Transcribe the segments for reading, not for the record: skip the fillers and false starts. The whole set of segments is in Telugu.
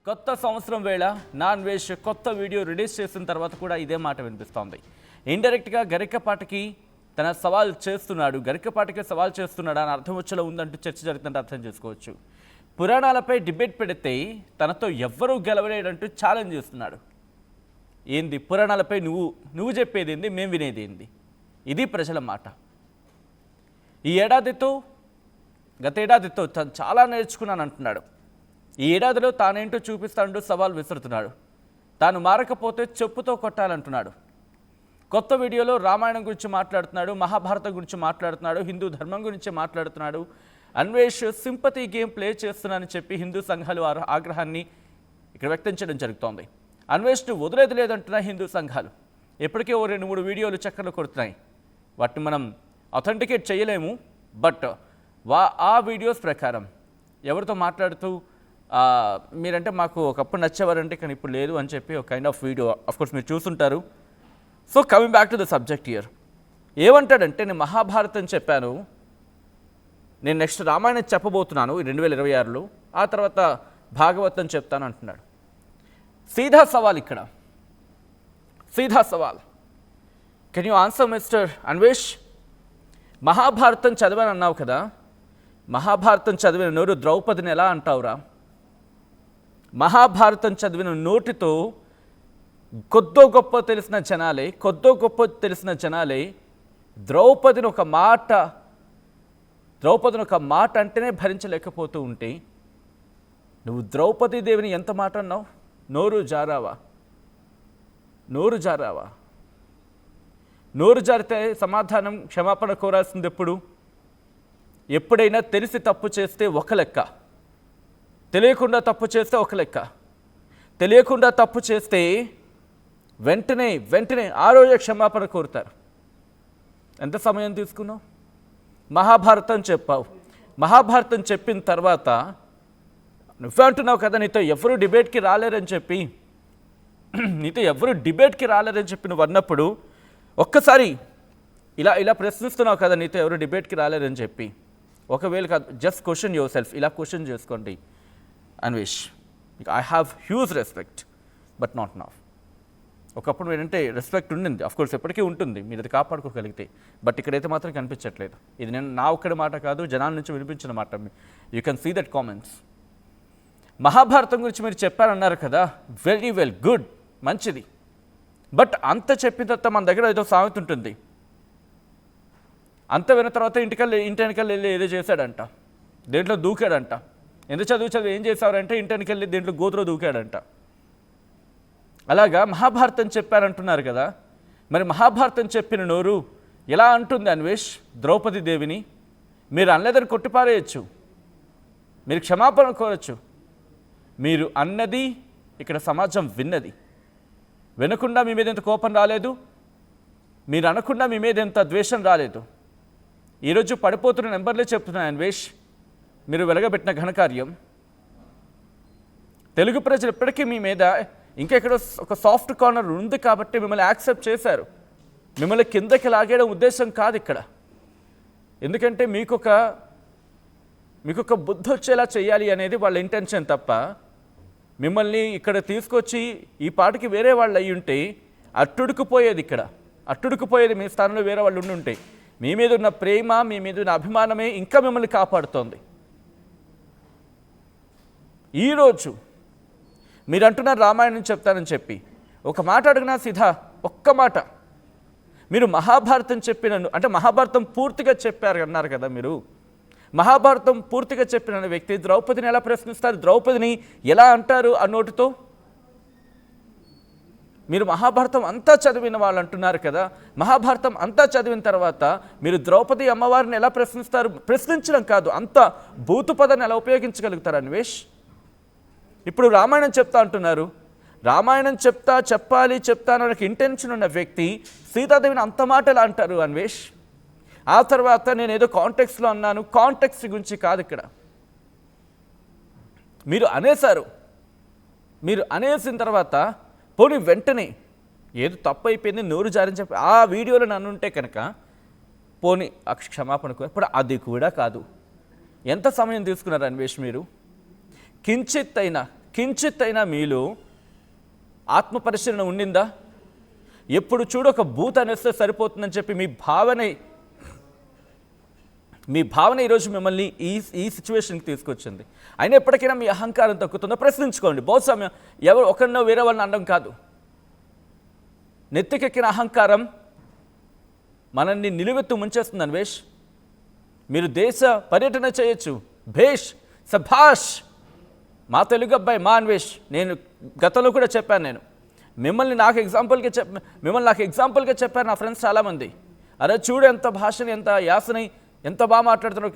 కొత్త సంవత్సరం వేళ నాన్ వేష్ కొత్త వీడియో రిలీజ్ చేసిన తర్వాత కూడా ఇదే మాట వినిపిస్తోంది. ఇండైరెక్ట్గా గరికపాటికి తన సవాల్ చేస్తున్నాడు, గరికపాటికి సవాల్ చేస్తున్నాడు అని అర్థం వచ్చేలా ఉందంటూ చర్చ జరుగుతుంటే అర్థం చేసుకోవచ్చు. పురాణాలపై డిబేట్ పెడితే తనతో ఎవ్వరూ గెలవలేడంటూ ఛాలెంజ్ చేస్తున్నాడు. ఏంది పురాణాలపై నువ్వు చెప్పేది ఏంది, మేము వినేది ఏంది? ఇది ప్రజల మాట. ఈ ఏడాదితో గత ఏడాదితో తను చాలా నేర్చుకున్నాను అంటున్నాడు. ఈ ఏడాదిలో తానేంటో చూపిస్తానంటూ సవాల్ విసురుతున్నాడు. తాను మారకపోతే చెప్పుతో కొట్టాలంటున్నాడు. కొత్త వీడియోలో రామాయణం గురించి మాట్లాడుతున్నాడు, మహాభారతం గురించి మాట్లాడుతున్నాడు, హిందూ ధర్మం గురించి మాట్లాడుతున్నాడు. అన్వేష్ సింపతి గేమ్ ప్లే చేస్తున్నానని చెప్పి హిందూ సంఘాలు ఆగ్రహాన్ని ఇక్కడ వ్యక్తం చేయడం జరుగుతోంది. అన్వేష్ను వదిలేది లేదంటున్న హిందూ సంఘాలు ఇప్పటికే ఓ 2-3 వీడియోలు చక్కర్లు కొడుతున్నాయి. వాటిని మనం అథెంటికేట్ చేయలేము. బట్ ఆ వీడియోస్ ప్రకారం ఎవరితో మాట్లాడుతూ మీరంటే మాకు ఒకప్పుడు నచ్చేవారంటే కానీ ఇప్పుడు లేదు అని చెప్పి ఒక కైండ్ ఆఫ్ వీడియో అఫ్కోర్స్ మీరు చూస్తుంటారు. So coming back to the subject here, ఏమంటాడంటే నేను మహాభారతం చెప్పాను, నేను నెక్స్ట్ రామాయణం చెప్పబోతున్నాను 2026లో, ఆ తర్వాత భాగవతం చెప్తాను అంటున్నాడు. సీదా సవాల్ ఇక్కడ, సీదా సవాల్. Can you answer mister Anvesh? Mahabharatam చదివాను అన్నావు కదా, మహాభారతం చదివిన నోరు ద్రౌపదిని ఎలా అంటావురా? మహాభారతం చదివిన నోటితో కొద్దో గొప్ప తెలిసిన జనాలే ద్రౌపదిని ఒక మాట అంటేనే భరించలేకపోతూ ఉంటే నువ్వు ద్రౌపదీదేవిని ఎంత మాట అన్నావు? నోరు జారావా? నోరు జారితే సమాధానం క్షమాపణ కోరాల్సింది ఎప్పుడైనా తెలిసి తప్పు చేస్తే ఒక లెక్క, తెలియకుండా తప్పు చేస్తే ఒక లెక్క. తెలియకుండా తప్పు చేస్తే వెంటనే ఆ రోజే క్షమాపణ కోరుతారు. ఎంత సమయం తీసుకున్నావు? మహాభారతం చెప్పావు. మహాభారతం చెప్పిన తర్వాత నువ్వే అంటున్నావు కదా నీతో ఎవరు డిబేట్కి రాలేరని చెప్పి నువ్వు అన్నప్పుడు ఒక్కసారి ఇలా ప్రశ్నిస్తున్నావు కదా నీతో ఎవరు డిబేట్కి రాలేరని చెప్పి. ఒకవేళ కాదు, జస్ట్ క్వశ్చన్ యువర్ సెల్ఫ్. ఇలా క్వశ్చన్ చేసుకోండి. Anvesh, I have huge respect but not now. ఒకప్పుడు ఏంటంటే రెస్పెక్ట్ ఉండింది, అఫ్కోర్స్ ఎప్పటికీ ఉంటుంది, మీరు అది కాపాడుకోగలిగితే. బట్ ఇక్కడైతే మాత్రం కనిపించట్లేదు. ఇది నేను నా ఒక్కడి మాట కాదు, జనాల నుంచి వినిపించిన మాట. You can see that comments. Mahabharatam గురించి మీరు చెప్పారన్నారు కదా, వెరీ వెల్, గుడ్, మంచిది. బట్ అంత చెప్పిన తర్వాత మన దగ్గర ఏదో సామెత ఉంటుంది, అంత విన్న తర్వాత ఇంటి వెనకాల వెళ్ళి ఏదో చేశాడంట, దేంట్లో దూకాడంట. ఎంత చదువు ఏం చేశారంటే ఇంటి వెనకాల వెళ్ళి దేంట్లో గోతులో దూకాడంట. అలాగా మహాభారతం చెప్పారంటున్నారు కదా, మరి మహాభారతం చెప్పిన నోరు ఎలా అంటుంది అన్వేష్ ద్రౌపది దేవిని? మీరు అనలేదని కొట్టిపారేయచ్చు, మీరు క్షమాపణ కోరచ్చు. మీరు అన్నది ఇక్కడ సమాజం విన్నది. వినకుండా మీ మీద ఎంత కోపం రాలేదు, మీరు అనకుండా మీ మీద ఎంత ద్వేషం రాలేదు. ఈరోజు పడిపోతున్న నెంబర్లే చెప్తున్నాను అన్వేష్, మీరు వెలగబెట్టిన ఘనకార్యం. తెలుగు ప్రజలు ఇప్పటికీ మీ మీద ఇంకెక్కడో ఒక సాఫ్ట్ కార్నర్ ఉంది కాబట్టి మిమ్మల్ని యాక్సెప్ట్ చేశారు. మిమ్మల్ని కిందకి లాగేయడం ఉద్దేశం కాదు ఇక్కడ. ఎందుకంటే మీకొక బుద్ధి వచ్చేలా చేయాలి అనేది వాళ్ళ ఇంటెన్షన్ తప్ప, మిమ్మల్ని ఇక్కడ తీసుకొచ్చి ఈ పాటికి వేరే వాళ్ళు అయ్యి ఉంటే అట్టుడుకుపోయేది మీ స్థానంలో వేరే వాళ్ళు ఉండి ఉంటే. మీ మీద ఉన్న ప్రేమ, మీ మీద ఉన్న అభిమానమే ఇంకా మిమ్మల్ని కాపాడుతోంది. ఈరోజు మీరు అంటున్నారు రామాయణం చెప్తానని చెప్పి, ఒక మాట అడిగినా సీదా, ఒక్క మాట. మీరు మహాభారతం అంటే మహాభారతం పూర్తిగా చెప్పారు అన్నారు కదా మీరు. మహాభారతం పూర్తిగా చెప్పిన వ్యక్తి ద్రౌపదిని ఎలా ప్రశ్నిస్తారు? ద్రౌపదిని ఎలా అంటారు ఆ నోటితో? మీరు మహాభారతం అంతా చదివిన వాళ్ళు అంటున్నారు కదా, మహాభారతం అంతా చదివిన తర్వాత మీరు ద్రౌపది అమ్మవారిని ఎలా ప్రశ్నిస్తారు? ప్రశ్నించడం కాదు, అంత భూతు పదాన్ని ఎలా ఉపయోగించగలుగుతారు అన్వేష్? ఇప్పుడు రామాయణం చెప్తా అంటున్నారు. రామాయణం చెప్తాను ఇంటెన్షన్ ఉన్న వ్యక్తి సీతాదేవిని అంత మాట ఎలా అంటారు అన్వేష్? ఆ తర్వాత నేను ఏదో కాంటెక్స్లో అన్నాను, కాంటెక్స్ట్ గురించి కాదు ఇక్కడ. మీరు అనేసిన తర్వాత పోనీ వెంటనే ఏదో తప్పు అయిపోయింది నోరు జారని చెప్పి ఆ వీడియోలో నన్ను ఉంటే కనుక పోనీ క్షమాపణ ఇప్పుడు అది కూడా కాదు. ఎంత సమయం తీసుకున్నారు అన్వేష్? మీరు కించిత్ అయినా మీలో ఆత్మ పరిశీలన ఉండిందా? ఎప్పుడు చూడు ఒక బూత్ అనేస్తే సరిపోతుందని చెప్పి మీ భావన ఈరోజు మిమ్మల్ని ఈ సిచ్యువేషన్కి తీసుకొచ్చింది. అయినా ఎప్పటికైనా మీ అహంకారం తగ్గుతుందో ప్రశ్నించుకోండి. బహుశా ఎవరు ఒకరినో వేరే వాళ్ళని అనడం కాదు. నెత్తికెక్కిన అహంకారం మనల్ని నిలువెత్తు ముంచేస్తుంది. అన్వేష్, మీరు దేశ పర్యటన చేయొచ్చు, భేష్, సభాష్, మా తెలుగు అబ్బాయి, మా అన్వేష్. నేను గతంలో కూడా చెప్పాను, మిమ్మల్ని నాకు ఎగ్జాంపుల్గా చెప్పారు నా ఫ్రెండ్స్ చాలామంది. అరే చూడు ఎంత భాషని, ఎంత యాసని, ఎంత బాగా మాట్లాడుతున్నావు,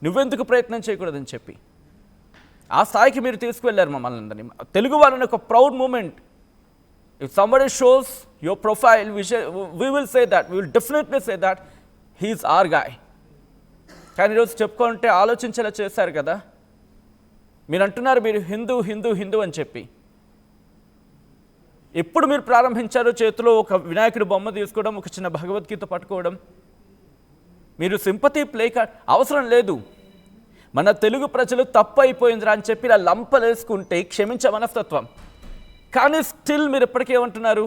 నువ్వెందుకు ప్రయత్నం చేయకూడదని చెప్పి ఆ స్థాయికి మీరు తీసుకువెళ్ళారు మమ్మల్ని అందరినీ. తెలుగు వాళ్ళని ఒక proud moment. If somebody shows your profile, we will say that, we will definitely say that he is our guy. కానీ ఈరోజు చెప్పుకుంటే ఆలోచించేలా చేశారు కదా. మీరు అంటున్నారు మీరు హిందూ హిందూ హిందూ అని చెప్పి. ఎప్పుడు మీరు ప్రారంభించారో చేతిలో ఒక వినాయకుడి బొమ్మ తీసుకోవడం, ఒక చిన్న భగవద్గీత పట్టుకోవడం? మీరు సింపతి ప్లే కార్డ్ అవసరం లేదు. మన తెలుగు ప్రజలు తప్పు అయిపోయిందిరా అని చెప్పి ఇలా లంపలేసుకుంటే క్షమించే మనస్తత్వం. కానీ స్టిల్ మీరు ఎప్పటికేమంటున్నారు?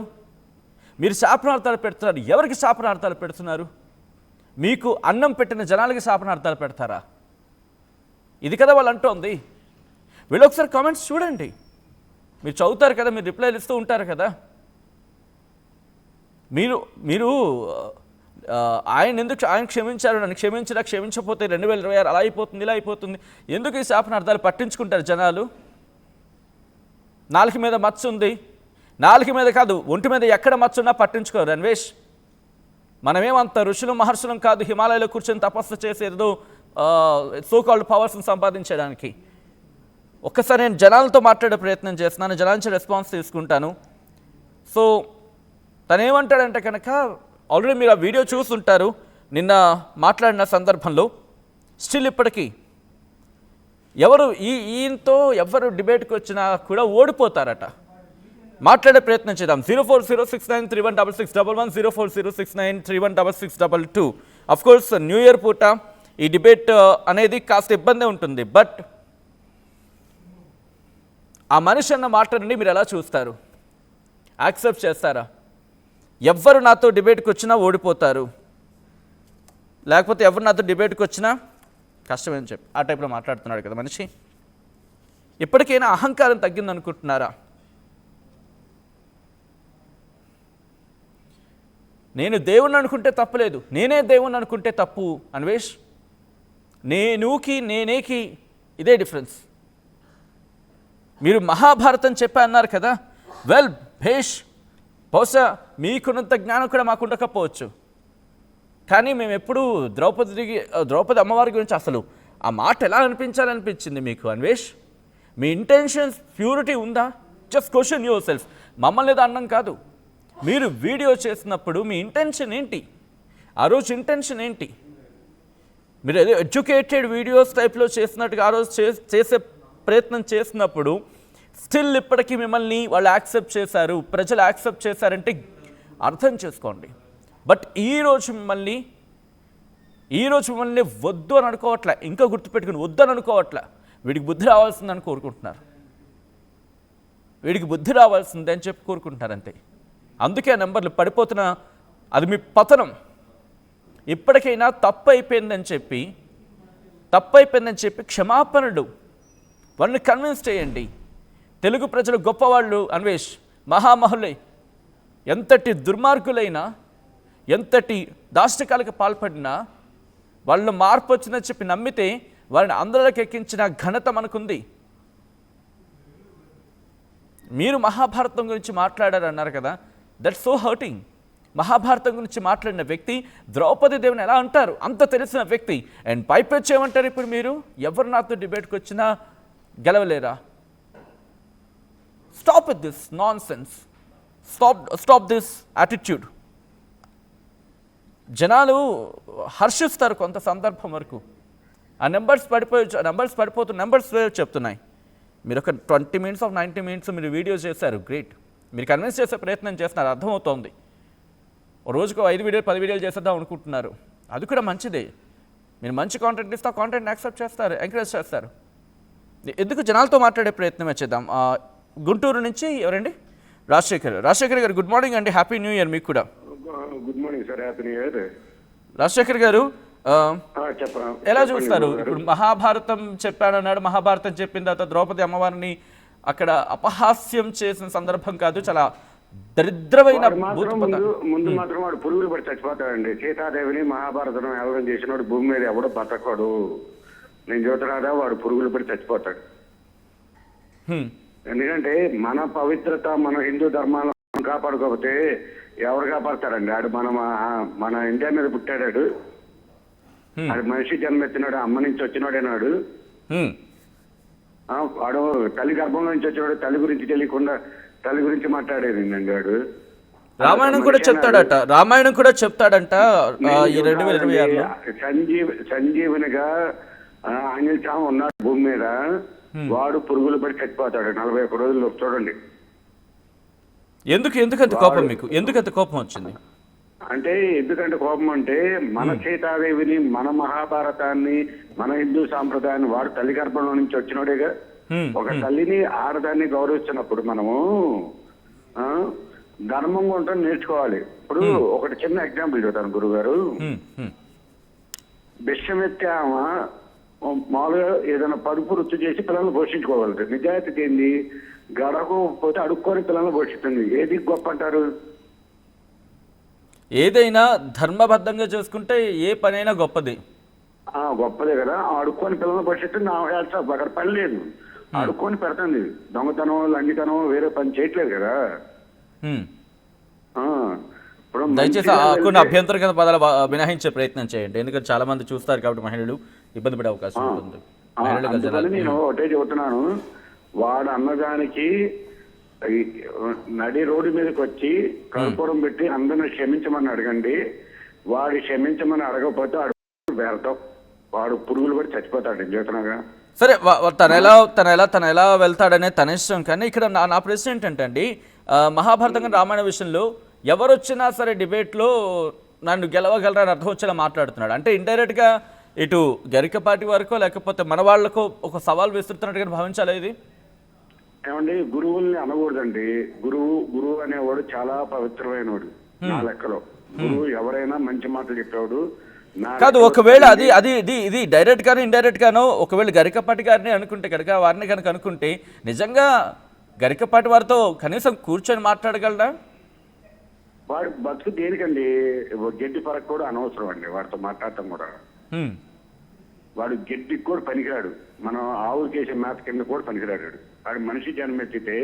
మీరు శాపనార్థాలు పెడుతున్నారు. ఎవరికి శాపనార్థాలు పెడుతున్నారు? మీకు అన్నం పెట్టిన జనాలకి శాపనార్థాలు పెడతారా? ఇది కదా వాళ్ళు అంటోంది. వీళ్ళు ఒకసారి కామెంట్స్ చూడండి. మీరు చదువుతారు కదా, మీరు రిప్లైలు ఇస్తూ ఉంటారు కదా. మీరు ఆయన క్షమించారు, నన్ను క్షమించకపోతే 2026 అలా అయిపోతుంది, ఇలా అయిపోతుంది. ఎందుకు ఈ శాపనార్థాలు పట్టించుకుంటారు జనాలు? నాలుక మీద మచ్చ ఉంది, నాలుక మీద కాదు ఒంటి మీద ఎక్కడ మచ్చ ఉన్నా పట్టించుకోరు. అన్వేష్, మనమేమంత ఋషులు మహర్షులం కాదు హిమాలయాలో కూర్చొని తపస్సు చేసేదో సోకాల్డ్ పవర్స్ని సంపాదించడానికి. ఒక్కసారి నేను జనాలతో మాట్లాడే ప్రయత్నం చేస్తున్నాను, జనాల నుంచి రెస్పాన్స్ తీసుకుంటాను. సో తను ఏమంటాడంటే కనుక, ఆల్రెడీ మీరు ఆ వీడియో చూస్తుంటారు నిన్న మాట్లాడిన సందర్భంలో. స్టిల్ ఇప్పటికీ ఈయనతో ఎవరు డిబేట్కి వచ్చినా కూడా ఓడిపోతారట. మాట్లాడే ప్రయత్నం చేద్దాం. 0406931661 0406931662. అఫ్కోర్స్ న్యూ ఇయర్ పూట ఈ డిబేట్ అనేది కాస్త ఇబ్బంది ఉంటుంది. బట్ ఆ మనిషి అన్న మాట నుండి మీరు ఎలా చూస్తారు? యాక్సెప్ట్ చేస్తారా? ఎవ్వరు నాతో డిబేట్కి వచ్చినా ఓడిపోతారు, లేకపోతే ఎవరు నాతో డిబేట్కి వచ్చినా కష్టమని చెప్పి ఆ టైప్లో మాట్లాడుతున్నాడు కదా మనిషి. ఇప్పటికైనా అహంకారం తగ్గిందనుకుంటున్నారా? నేను దేవుణ్ణి అనుకుంటే తప్పులేదు, నేనే దేవుణ్ణి అనుకుంటే తప్పు. అన్వేష్, నేనేకి ఇదే డిఫరెన్స్. మీరు మహాభారతం చెప్పా అన్నారు కదా, వెల్ భేష్, బహుశా మీకున్నంత జ్ఞానం కూడా మాకు ఉండకపోవచ్చు. కానీ మేము ఎప్పుడు ద్రౌపది అమ్మవారి గురించి అసలు ఆ మాట ఎలా అనిపించాలనిపించింది మీకు? అన్వేష్, మీ ఇంటెన్షన్స్ ప్యూరిటీ ఉందా? Just question your self. మమ్మల్ని ఏదో అన్నం కాదు, మీరు వీడియో చేసినప్పుడు మీ ఇంటెన్షన్ ఏంటి? ఆ రోజు ఇంటెన్షన్ ఏంటి? మీరు ఏదో ఎడ్యుకేటెడ్ వీడియోస్ టైప్లో చేసినట్టుగా ఆ రోజు చేసే ప్రయత్నం చేసినప్పుడు స్టిల్ ఇప్పటికీ మిమ్మల్ని వాళ్ళు యాక్సెప్ట్ చేశారు, ప్రజలు యాక్సెప్ట్ చేశారంటే అర్థం చేసుకోండి. బట్ ఈరోజు మిమ్మల్ని వద్దు అని అనుకోవట్లే, ఇంకా గుర్తుపెట్టుకుని వద్దు అని అనుకోవట్లే. వీడికి బుద్ధి రావాల్సిందని కోరుకుంటున్నారు, వీడికి బుద్ధి రావాల్సిందే అని చెప్పి కోరుకుంటున్నారు అంతే. అందుకే ఆ నెంబర్లు పడిపోతున్న, అది మీ పతనం. ఇప్పటికైనా తప్పు అయిపోయిందని చెప్పి క్షమాపణలు వాళ్ళని కన్విన్స్ చేయండి. తెలుగు ప్రజలు గొప్పవాళ్ళు అన్వేష్, మహామహులై, ఎంతటి దుర్మార్గులైనా, ఎంతటి దాష్టికాలకు పాల్పడినా వాళ్ళు మార్పు వచ్చిందని చెప్పి నమ్మితే వారిని అందరికి ఎక్కించిన ఘనత మనకుంది. మీరు మహాభారతం గురించి మాట్లాడారన్నారు కదా, దట్స్ సో హర్టింగ్. మహాభారతం గురించి మాట్లాడిన వ్యక్తి ద్రౌపది దేవిని ఎలా అంటారు? అంత తెలిసిన వ్యక్తి. అండ్ పైపెచ్చి ఏమంటారు ఇప్పుడు మీరు? ఎవరు నాతో డిబేట్కి వచ్చినా గెలవలేరా? Stop with this nonsense, stop this attitude. జనాలు హర్షిస్తారు కొంత సందర్భం వరకు. ఆ నెంబర్స్ పడిపోతున్న నెంబర్స్ చెప్తున్నాయి. మీరు ఒక 20 minutes of 90 minutes మీరు వీడియో చేశారు, గ్రేట్. మీరు కన్విన్స్ చేసే ప్రయత్నం చేస్తున్నారు, అర్థమవుతోంది. రోజుకు 5 వీడియోలు 10 వీడియోలు చేసేద్దాం అనుకుంటున్నారు, అది కూడా మంచిదే. మీరు మంచి కాంటెంట్ ఇస్తే ఆ కాంటెంట్ని యాక్సెప్ట్ చేస్తారు, ఎంకరేజ్ చేస్తారు. ఎందుకు జనాలతో మాట్లాడే ప్రయత్నం చేద్దాం. గుంటూరు నుంచి ఎవరండి? రాజశేఖర్ గారు గుడ్ మార్నింగ్ అండి, హ్యాపీ న్యూ ఇయర్ మీకు కూడా. Good morning sir, happy new year. Rajasekhar గారు ఎలా చూస్తారు? ఇప్పుడు మహాభారతం చెప్పానన్నాడు, మహాభారతం చెప్పిన తర్వాత ద్రౌపది అమ్మవారిని అక్కడ అపహాస్యం చేసిన సందర్భం కాదు, చాలా దరిద్రమైన ముందు మాత్రం వాడు పురుగులు పడి చచ్చిపోతాడండి. సీతాదేవిని మహాభారతం ఎవరం చేసినవాడు భూమి మీద ఎవడో బతకడు. నేను చూస్తున్నాడా వాడు పురుగులు పడి చచ్చిపోతాడు. ఎందుకంటే మన పవిత్రత, మన హిందూ ధర్మాలను కాపాడుకోకపోతే ఎవరు కాపాడతాడండి? ఆడు మన ఇండియా మీద పుట్టాడు, ఆడు మనిషి జన్మెత్తినాడు, అమ్మ నుంచి వచ్చినాడేనాడు. వాడు తల్లి గర్భంలో నుంచి వచ్చినాడు, తల్లి గురించి తెలియకుండా తల్లి గురించి మాట్లాడేది వాడు. రామాయణం కూడా చెప్తాడంట. సంజీవునిగా ఆంజనేయ స్వామి ఉన్నాడు భూమి మీద, వాడు పురుగులు పడి చచ్చిపోతాడు 41 రోజుల్లో. చూడండి ఎందుకంత కోపం మీకు, ఎందుకంత కోపం వచ్చింది అంటే? ఎందుకంటే కోపం అంటే మన సీతాదేవిని, మన మహాభారతాన్ని, మన హిందూ సాంప్రదాయాన్ని వాడు తల్లి గర్భంలో నుంచి వచ్చినోడేగా. ఒక తల్లిని ఆడదాన్ని గౌరవిస్తున్నప్పుడు మనము ధర్మంగా ఉంటాం నేర్చుకోవాలి. ఇప్పుడు ఒకటి చిన్న ఎగ్జాంపుల్ చెప్తాను గురుగారు. విషమెత్తే ఆమె మామూలుగా ఏదైనా పరుపు రుచి చేసి పిల్లల్ని పోషించుకోగలరు. నిజాయితీ ఏంది? గడవకపోతే అడుక్కొని పిల్లల్ని పోషిస్తుంది. ఏది గొప్ప అంటారు? ఏదైనా ధర్మబద్ధంగా చేసుకుంటే ఏ పనైనా గొప్పది. గొప్పదే కదా. అడుక్కొని పిల్లల్ని పోషిస్తుంది. అక్కడ పని లేదు, అడుక్కొని పెడుతుంది. దొంగతనం, లంగితనం వేరే పని చేయట్లేదు కదా. దయచేసి కొన్ని అభ్యంతరకర పదాలు మినహాయించే ప్రయత్నం చేయండి, ఎందుకంటే చాలా మంది చూస్తారు కాబట్టి మహిళలు ఇబ్బంది పడే అవకాశం ఉంటుంది. నేను ఒకటే చెబుతున్నాను, వాడు అన్నదానికి నడి రోడ్డు మీదకి వచ్చి కర్పూరం పెట్టి అందరిని క్షమించమని అడగండి. వాడు క్షమించమని అడగకపోతే వ్యర్థం, వాడు పురుగులు కూడా చచ్చిపోతాడు. చెబుతున్నాగా. సరే, తన ఎలా వెళ్తాడనే తన ఇష్టం. కానీ ఇక్కడ నా ప్రశ్న ఏంటంటే అండి, మహాభారతం రామాయణ విషయంలో ఎవరు వచ్చినా సరే డిబేట్లో నన్ను గెలవగలరని అర్థం వచ్చేలా మాట్లాడుతున్నాడు. అంటే ఇండైరెక్ట్గా ఇటు గరికపాటి వరకో లేకపోతే మన వాళ్లకో ఒక సవాల్ విస్తున్నట్టుగా భావించాలి ఇది. ఏమండి, గురువుల్ని అనకూడదండి. గురువు అనేవాడు చాలా పవిత్రమైన వాడు నా లెక్కలో. గురువు ఎవరైనా మంచి మాటలు చెప్పేవాడు కాదు. ఒకవేళ ఇది డైరెక్ట్ గాను ఇండైరెక్ట్ గాను ఒకవేళ గరికపాటి గారిని అనుకుంటే కనుక, వారిని కనుక అనుకుంటే నిజంగా గరికపాటి వారితో కనీసం కూర్చొని మాట్లాడగలరా? వాడు బతుకు దేనికండి? గడ్డి పరకు కూడా అనవసరం అండి వాడితో మాట్లాడటం కూడా. వాడు గడ్డికి కూడా పనికిరాడు, మనం ఆవులకేసే మేత కింద కూడా పనికిరాడు. వాడు మనిషి జన్మ ఎత్తితే,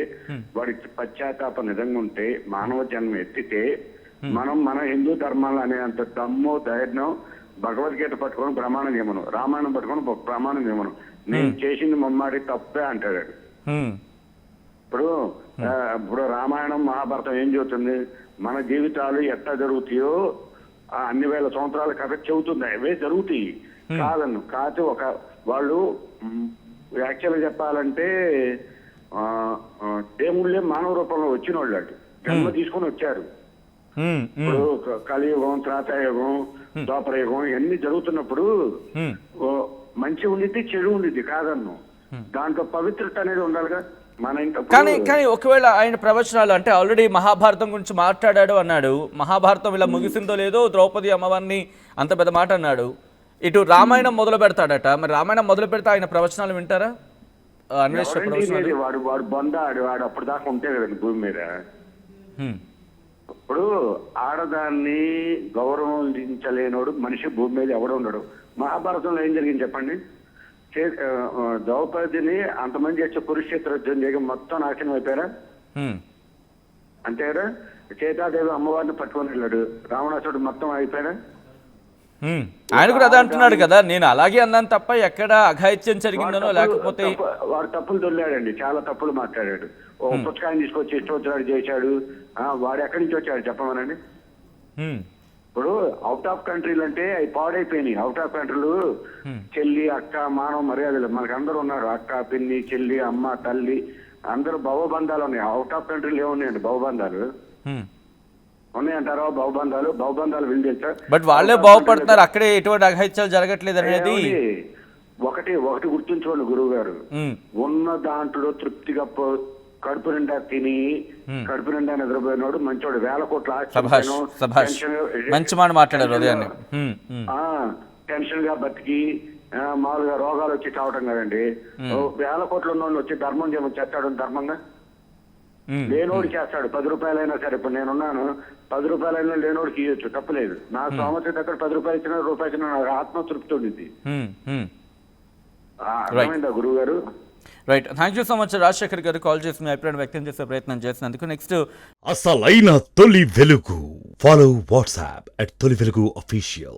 వాడికి పశ్చాత్తాపం నిజంగా ఉంటే, మానవ జన్మ ఎత్తితే మనం మన హిందూ ధర్మాలు అనేంత దమ్ము ధైర్యం భగవద్గీత పట్టుకొని ప్రమాణం చేయమను, రామాయణం పట్టుకొని ప్రమాణం చేయమను. నేను చేసింది మమ్మాడి తప్పే అంటాడు. ఇప్పుడు రామాయణం మహాభారతం ఏం చెబుతుంది? మన జీవితాలు ఎట్లా జరుగుతాయో అన్ని వేల సంవత్సరాల కథ చెబుతుంది. అవే జరుగుతాయి కాదన్ను. కాకపోతే వాళ్ళు యాక్చువల్గా చెప్పాలంటే దేవుళ్ళే మానవ రూపంలో వచ్చిన వాళ్ళు అటు జన్మ తీసుకొని వచ్చారు. ఇప్పుడు కలియుగం, త్రేతాయుగం, ద్వాపరయుగం ఇవన్నీ జరుగుతున్నప్పుడు మంచి ఉండిద్ది, చెడు ఉండిద్ది కాదన్ను. దాంట్లో పవిత్రత అనేది ఉండాలిగా. కానీ ఒకవేళ ఆయన ప్రవచనాలు అంటే ఆల్రెడీ మహాభారతం గురించి మాట్లాడాడు అన్నాడు. మహాభారతం ఇలా ముగిసిందో లేదో, ద్రౌపది అమ్మవారిని అంత పెద్ద మాట అన్నాడు. ఇటు రామాయణం మొదలు పెడతాడట. మరి రామాయణం మొదలు పెడితే ఆయన ప్రవచనాలు వింటారా? వాడు బొందాడు, వాడు అప్పుడు దాకా ఉంటే కదండి భూమి మీద. ఇప్పుడు ఆడదాన్ని గౌరవించలేనోడు మనిషి భూమి మీద ఎవడు ఉండడు. మహాభారతంలో ఏం జరిగింది చెప్పండి? ద్రౌపదిని అంతమంది చేసే కురుక్షేత్ర యుద్ధం చేయగా మొత్తం నాశనం అయిపోయారా? అంతేరా. సీతాదేవి అమ్మవారిని పట్టుకొని వెళ్ళాడు, రావణాసుడు మొత్తం అయిపోయారా? ఆయన కూడా అదే అంటున్నాడు కదా, నేను అలాగే అన్నాను తప్ప ఎక్కడ అఘాయిత్యం జరిగిందనో లేకపోతే. వాడు తప్పులు దొల్లాడండి, చాలా తప్పులు మాట్లాడాడు. ఓ పుస్తకాన్ని తీసుకొచ్చి ఇష్టం చేశాడు. వాడు ఎక్కడి నుంచి వచ్చాడు చెప్పమనండి. ఇప్పుడు అవుట్ ఆఫ్ కంట్రీలు అంటే అవి పాడైపోయినాయి. అవుట్ ఆఫ్ కంట్రీలు చెల్లి, అక్క, మానవ మర్యాదలు మనకు అందరూ ఉన్నారు. అక్క, పిన్ని, చెల్లి, అమ్మ, తల్లి అందరూ భవబంధాలు ఉన్నాయి. అవుట్ ఆఫ్ కంట్రీలు ఏమున్నాయండి భవబంధాలు? ఉన్నాయంటారా భవబంధాలు? భవబంధాలు వీళ్ళు తెలుసా? బట్ వాళ్ళే బాగుపడుతున్నారు, అక్కడే ఎటువంటి అఘాయిత్యాలు జరగట్లేదు అనేది. ఒకటి గుర్తుంచుకోండి గురువు గారు, ఉమ్, ఉన్న దాంట్లో తృప్తిగా కడుపు నిండా తిని కడుపు నిండా నిద్రపోయినోడు మంచోడు. 1000 కోట్ల ఆస్తి సభాష్ ఉంటేనో సభాష్ మంచి మాట మాట్లాడారు ఉదయాన్నే. టెన్షన్ గా బతికి మామూలుగా రోగాలు వచ్చి చావటం కదండి. 1000 కోట్లు ఉన్నోళ్ళు వచ్చి ధర్మం చేస్తాడు ధర్మంగా, లేనోడు చేస్తాడు. 10 రూపాయలైనా సరే, ఇప్పుడు నేనున్నాను, 10 రూపాయలైనా లేనోడికి ఇవ్వచ్చు, తప్పలేదు. నా స్తోమత దగ్గర 10 రూపాయలు ఇచ్చినా రూపాయి ఇచ్చినా నాకు ఆత్మతృప్తి ఉండింది. అర్థమైందా గురువు గారు? Right, thank you so much Rajasekhar గారు కాల్ చేసి మీ అభిప్రాయం వ్యక్తం చేసే ప్రయత్నం చేసినందుకు. నెక్స్ట్ అసలైన తొలి వెలుగు. ఫాలో వాట్సాప్ @తొలి వెలుగు official.